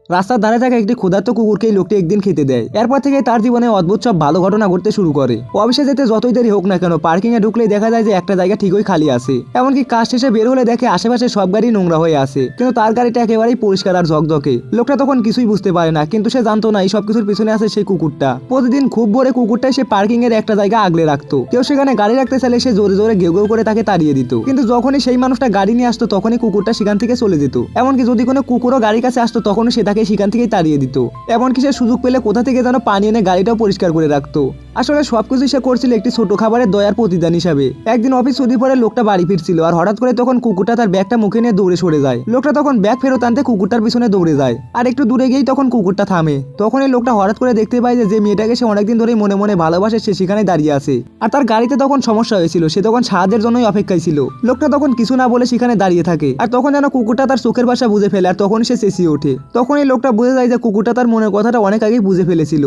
রাস্তার ধারে থাকা একটি ক্ষুধার্ত কুকুরকে এই লোকটি একদিন খেতে দেয়। এরপর থেকে তার জীবনে অদ্ভুত সব ভালো ঘটনা ঘটতে শুরু করে। অফিসে যেতে যতই দেরি হোক না কেন পার্কিং এ ঢুকলেই দেখা যায় যে একটা জায়গা ঠিকই খালি আছে। এমনকি কাজ শেষে বের হলে দেখে আশেপাশে সব গাড়ি নোংরা হয়ে আছে, কিন্তু তার গাড়িটা একেবারেই পরিষ্কার আর ঝকঝকে। লোকটা তখন কিছুই বুঝতে পারে না, কিন্তু সে জানতো না এই সব কিছুর পিছনে আছে সেই কুকুরটা। প্রতিদিন খুব ভোরে কুকুরটাই সে পার্কিং এর একটা জায়গা আগলে রাখতো। কেউ সেখানে গাড়ি রাখতে চাইলে সে জোরে জোরে ঘেউ ঘেউ করে তাকে তাড়িয়ে দিত, কিন্তু যখনই সেই মানুষটা গাড়ি নিয়ে আসতো তখনই কুকুরটা সেখান থেকে চলে যেত। এমনকি যদি কোনো কুকুরও গাড়ির কাছে আসতো তখনও সে তাকে সেখান থেকেই তাড়িয়ে দিত। এমনকি সে সুযোগ পেলে কোথা থেকে যেন পানি এনে গাড়িটাও পরিষ্কার করে রাখতো। আসলে সবকিছু সে করছিল একটি ছোট খাবারের দয়ার প্রতিদান হিসাবে। একদিন অফিস ছুটি পরে লোকটা বাড়ি ফিরছিল, আর হঠাৎ করে তখন কুকুরটা তার ব্যাগটা মুখে নিয়ে দৌড়ে সরে যায়। লোকটা তখন ব্যাগ ফেরত আনতে কুকুরটার পিছনে দৌড়ে যায়, আর একটু দূরে গিয়েই তখন কুকুরটা থামে। তখন এই লোকটা হঠাৎ করে দেখতে পায় যে মেয়েটাকে সে অনেকদিন ধরেই মনে মনে ভালোবাসে সে সেখানে দাঁড়িয়ে আছে, আর তার গাড়িতে তখন সমস্যা হয়েছিল। সে তখন সাহায্যের জন্যই অপেক্ষায় ছিল। লোকটা তখন কিছু না বলে সেখানে দাঁড়িয়ে থাকে, আর তখন যেন কুকুরটা তার চোখের ভাষা বুঝে ফেলে, আর তখন সে চেঁচিয়ে ওঠে। তখন এই লোকটা বুঝে যায় যে কুকুরটা তার মনের কথাটা অনেক আগেই বুঝে ফেলেছিল।